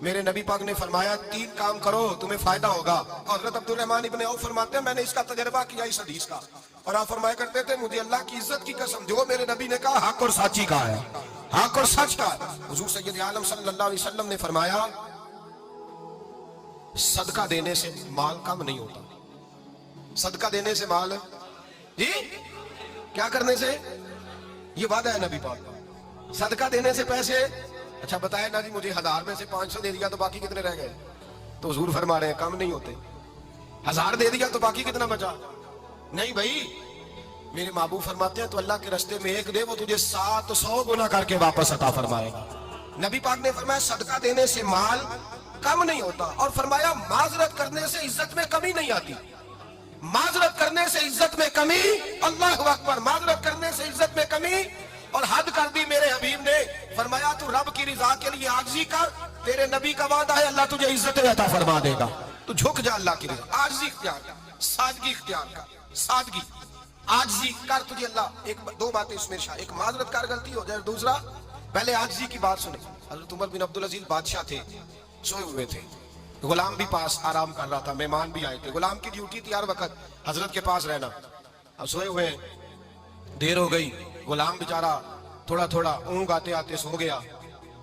میرے نبی پاک نے فرمایا 3 کام کرو تمہیں فائدہ ہوگا. حضرت عبدالرحمن ابن عوف فرماتے ہیں میں نے اس کا تجربہ کیا اس حدیث کا, اور آپ فرمایا کرتے تھے مجھے اللہ کی عزت کی قسم جو میرے نبی نے کہا حق اور سچی کہا ہے, حق اور سچ کا. حضور سید عالم صلی اللہ علیہ وسلم نے فرمایا صدقہ دینے سے مال کم نہیں ہوتا. صدقہ دینے سے مال جی کیا کرنے سے, یہ وعدہ ہے نبی پاک کا. صدقہ دینے سے پیسے, اچھا بتائے نا جی مجھے 1000 میں سے 500 دے دیا تو باقی کتنے رہ گئے, تو حضور فرما رہے ہیں کم نہیں ہوتے. 1000 دے دیا تو باقی کتنا بچا, نہیں بھائی میرے محبوب فرماتے ہیں تو اللہ کے راستے میں 1 دے وہ تجھے 700 گنا کر کے واپس عطا فرمائے گا. نبی پاک نے فرمایا صدقہ دینے سے مال کم نہیں ہوتا, اور فرمایا معذرت کرنے سے عزت میں کمی نہیں آتی. معذرت کرنے سے عزت میں کمی, اللہ اکبر, معذرت کرنے سے عزت میں کمی. اور حد کر دی میرے حبیب نے, فرمایا تو رب کی رضا کے لیے عاجزی کر, تیرے نبی کا وعدہ ہے اللہ تجھے عزت عطا فرما دے گا. تو جھک جا اللہ کی رضا, عاجزی اختیار کر, سادگی اختیار کر, سادگی عاجزی کر, تجھے اللہ 2 باتیں اس میں شاہ, ایک معذرت کر غلطی ہو جائے, دوسرا پہلے عاجزی کی بات سنیں. حضرت عمر بن عبدالعزیز بادشاہ تھے, سوئے ہوئے تھے, غلام بھی پاس آرام کر رہا تھا, مہمان بھی آئے تھے. غلام کی ڈیوٹی تھی ہر وقت حضرت کے پاس رہنا. اب سوئے ہوئے دیر ہو گئی, غلام بیچارہ تھوڑا تھوڑا اونگ آتے آتے سو گیا.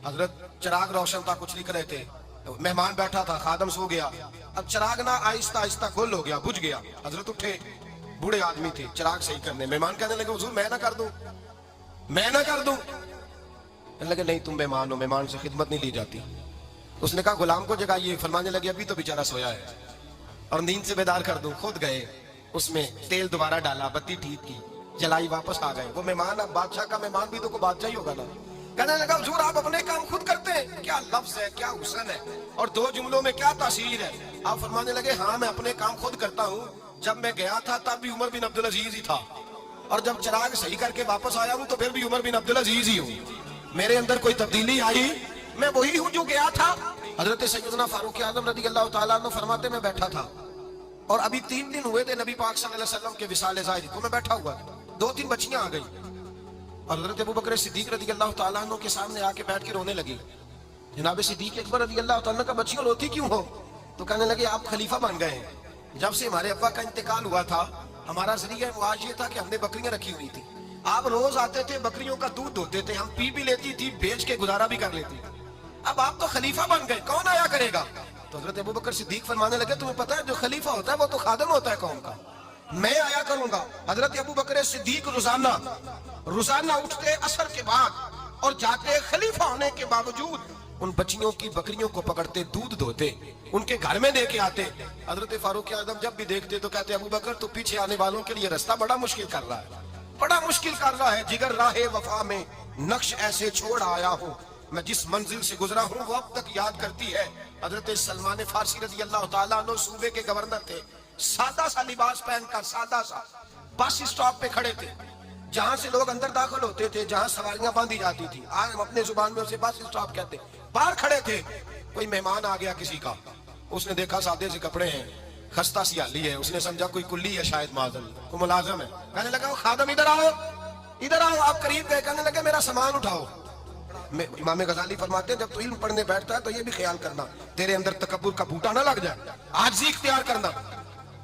حضرت چراغ روشن تھا, کچھ لکھ رہے تھے, مہمان بیٹھا تھا, خادم سو گیا. اب چراغ نہ آہستہ آہستہ گل ہو گیا, بجھ گیا. حضرت اٹھے, بوڑھے آدمی تھے, چراغ صحیح کرنے. مہمان کہنے لگے حضور میں نہ کر دوں, میں نہ کر دوں. کہنے لگے نہیں تم مہمان ہو, مہمان سے خدمت نہیں لی جاتی. اس نے کہا غلام کو جگائیے. فرمانے لگے ابھی تو بیچارہ سویا ہے اور نیند سے بیدار کر دوں. خود گئے, اس میں تیل دوبارہ ڈالا, بتی ٹھیک کی, جلائی, واپس آ گئے. وہ مہمان, اب بادشاہ کا مہمان بھی تو کوئی بادشاہ ہی ہوگا نا. کہنے لگا حضور آپ اپنے کام خود کرتے ہیں, کیا لفظ ہے, کیا حسن ہے, اور 2 جملوں میں کیا تاثیر ہے. آپ فرمانے لگے ہاں میں اپنے کام خود کرتا ہوں. جب میں گیا تھا تب بھی عمر بن عبدالعزیز ہی تھا, اور جب چراغ صحیح کر کے واپس آیا ہوں تو پھر بھی عمر بن عبدالعزیز ہی ہوں. میرے اندر کوئی تبدیلی آئی, میں وہی ہوں جو گیا تھا. حضرت سیدنا فاروق اعظم رضی اللہ تعالیٰ عنہ فرماتے میں بیٹھا تھا, اور ابھی 3 دن ہوئے تھے نبی پاک صلی اللہ علیہ وسلم کے وصال ظاہری کو. میں بیٹھا ہوا, 2-3 بچیاں آ گئی, اور حضرت ابو بکر صدیق رضی اللہ تعالیٰ عنہ کے سامنے آ کے بیٹھ کے رونے لگی. جناب صدیق اکبر رضی اللہ تعالیٰ عنہ کا بچیاں روتی کیوں ہو؟ تو کہنے لگے آپ خلیفہ بن گئے ہیں. جب سے ہمارے ابا کا انتقال ہوا تھا ہمارا ذریعہ معاش یہ تھا کہ ہم نے بکریاں رکھی ہوئی تھی. آپ روز آتے تھے, بکریوں کا دودھ دھوتے تھے, ہم پی بھی لیتی تھی, بیچ کے گزارا بھی کر لیتی. اب آپ تو خلیفہ بن گئے, کون آیا کرے گا؟ تو حضرت ابو بکر صدیق فرمانے لگے تمہیں پتہ ہے جو خلیفہ ہوتا ہے وہ تو خادم ہوتا ہے قوم کا, میں آیا کروں گا. حضرت ابو بکر صدیق روزانہ اٹھتے عصر کے بعد اور جاتے, خلیفہ ہونے کے باوجود ان بچیوں کی بکریوں کو پکڑتے, دودھ دھوتے, ان کے گھر میں دے کے آتے. حضرت فاروق اعظم جب بھی دیکھتے تو کہتے ابو بکر تو پیچھے آنے والوں کے لیے راستہ بڑا مشکل کر رہا ہے, بڑا مشکل کر رہا ہے. جگر راہ وفا میں نقش ایسے چھوڑ آیا ہوں, میں جس منزل سے گزرا ہوں وہ اب تک یاد کرتی ہے. حضرت سلمان فارسی رضی اللہ تعالیٰ عنہ صوبے کے گورنر تھے, سادہ سا لباس پہن کر, سادہ سا, بس اسٹاپ پہ کھڑے تھے, جہاں سے لوگ اندر داخل ہوتے تھے, جہاں سواریاں باندھی جاتی تھی, آج ہم اپنے زبان میں اسے بس اسٹاپ کہتے. باہر کھڑے تھے, کوئی مہمان آ گیا کسی کا, اس نے دیکھا سادے سے کپڑے ہیں, خستہ سی حالی ہے, اس نے سمجھا کوئی کلی ہے شاید, معذل کوئی ملازم ہے. کہنے لگا خادم ادھر آؤ, ادھر آؤ. آپ قریب گئے, کہنے لگے میرا سامان اٹھاؤ. امام غزالی فرماتے ہیں جب تو علم پڑھنے بیٹھتا ہے تو یہ بھی خیال کرنا تیرے اندر تکبر کا بوٹا نہ لگ جائے, عاجزی اختیار کرنا.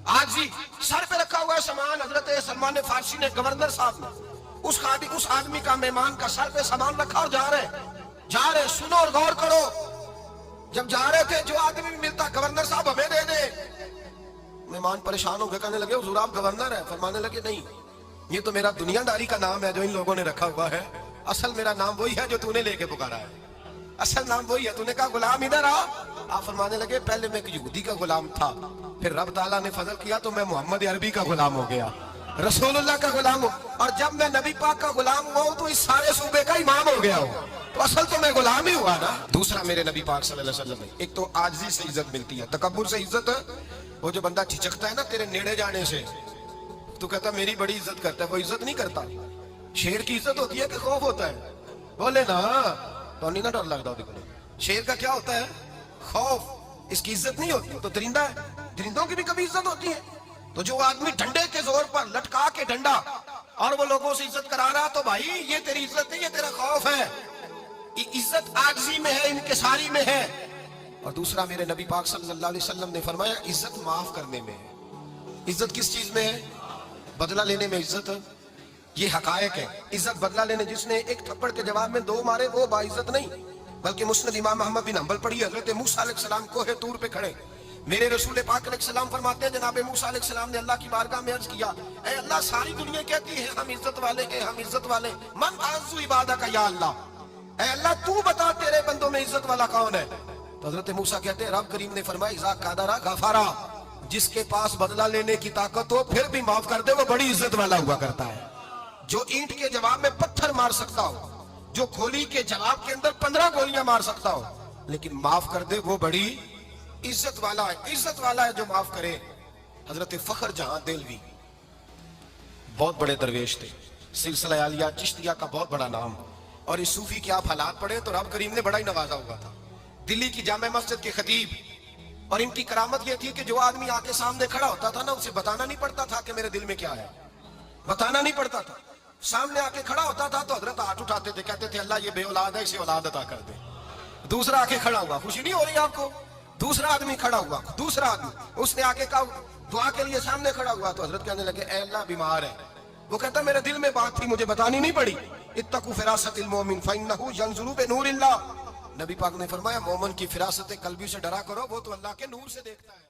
عاجزی, سر پہ رکھا ہوا ہے سامان. حضرت سلمان فارسی نے, گورنر صاحب نے, اس آدمی کا, مہمان کا سر پہ سامان رکھا اور جا رہے. سنو اور غور کرو, جب جا رہے تھے جو آدمی بھی ملتا گورنر صاحب ہمیں دے دے. مہمان پریشان ہو گئے, کہنے لگے حضور آپ گورنر ہیں؟ فرمانے لگے نہیں, یہ تو میرا دنیا داری کا نام ہے جو ان لوگوں نے رکھا ہوا ہے, اصل میرا نام وہی ہے جو تو نے لے کے پکارا ہے, اصل نام وہی ہے. تو نے کہا غلام ادھر آ. آپ فرمانے لگے پہلے میں ایک یہودی کا غلام تھا, پھر رب تعالیٰ نے فضل کیا تو میں محمد عربی کا غلام ہو گیا, رسول اللہ کا غلام ہوں, اور جب میں نبی پاک کا غلام ہوا ہوں تو اس سارے صوبے کا امام ہو گیا ہوں, تو اصل تو میں غلام ہی ہوا نا. دوسرا میرے نبی پاک صلی اللہ علیہ وسلم میں ایک تو عاجزی سے عزت ملتی ہے, تکبر سے عزت, وہ جو بندہ جھجکتا ہے نا تیرے نیڑے جانے سے, تو کہتا میری بڑی عزت کرتا ہے, وہ عزت نہیں کرتا. شیر کی عزت ہوتی ہے کہ خوف ہوتا ہے؟ بولے نا, تو نہیں نہ ڈر لگتا. شیر کا کیا ہوتا ہے؟ خوف. اس کی عزت نہیں ہوتی. تو درندہ ہے, درندوں کی بھی کبھی عزت ہوتی ہے. تو جو آدمی ڈنڈے کے زور پر لٹکا کے ڈنڈا اور وہ لوگوں سے عزت کرا رہا, تو بھائی یہ تیری عزت نہیں, یہ تیرا خوف ہے. عزت عاجزی میں ہے, انکساری میں ہے. اور دوسرا میرے نبی پاک صلی اللہ علیہ وسلم نے فرمایا عزت معاف کرنے میں ہے۔ عزت کس چیز میں ہے؟ بدلہ لینے میں عزت۔ یہ حقائق ہے۔ عزت بدلہ لینے، جس نے ایک تھپڑ کے جواب میں 2 مارے وہ باعزت نہیں، بلکہ مسند امام احمد بن حنبل پڑھی، حضرت موسیٰ علیہ السلام کوہ طور پہ کھڑے، میرے رسول پاک علیہ السلام فرماتے ہیں جناب موسیٰ علیہ السلام نے اللہ کی بارگاہ میں عرض کیا، اے اللہ ساری دنیا کہتی ہے ہم عزت والے ہیں، ہم عزت والے، من اعز عبادک یا اللہ، اے اللہ تو بتا تیرے بندوں میں عزت والا کون ہے؟ تو حضرت موسیٰ کہتے ہیں رب کریم نے فرمایا اذا قدر غفر، جس کے پاس بدلہ لینے کی طاقت ہو پھر بھی معاف کر دے وہ بڑی عزت والا ہوا کرتا ہے۔ جو اینٹ کے جواب میں پتھر مار سکتا ہو، جو گولی کے جواب کے اندر 15 گولیاں مار سکتا ہو لیکن معاف کر دے وہ بڑی عزت والا ہے۔ عزت والا ہے جو معاف کرے۔ حضرت فخر جہاں دہلوی بہت بڑے درویش تھے، سلسلہ عالیہ چشتیہ کا بہت بڑا نام، اور اس صوفی کے آپ حالات پڑھیں تو رب کریم نے بڑا ہی نوازا ہوا تھا۔ دلی کی جامع مسجد کے خطیب، اور ان کی کرامت یہ تھی کہ جو آدمی آ کے سامنے کھڑا ہوتا تھا نا اسے بتانا نہیں پڑتا تھا کہ میرے دل میں کیا ہے، بتانا نہیں پڑتا تھا، سامنے آ کے کھڑا ہوتا تھا تو حضرت ہاتھ اٹھاتے تھے، کہتے تھے اللہ یہ بے اولاد ہے اسے اولاد عطا کر دے۔ دوسرا آ کے کھڑا ہوا، خوشی نہیں ہو رہی آپ کو؟ دوسرا آدمی کھڑا ہوا، دوسرا آدمی اس نے آ کے کہا دعا کے لیے سامنے کھڑا ہوا تو حضرت کہنے لگے اے اللہ بیمار ہے، وہ کہتا میرے دل میں بات تھی مجھے بتانی نہیں پڑی، اتقوا فراست المومن فانہ ینظر بنور اللہ، نبی پاک نے فرمایا مومن کی فراست قلبی سے ڈرا کرو، وہ تو اللہ کے نور سے دیکھتا ہے۔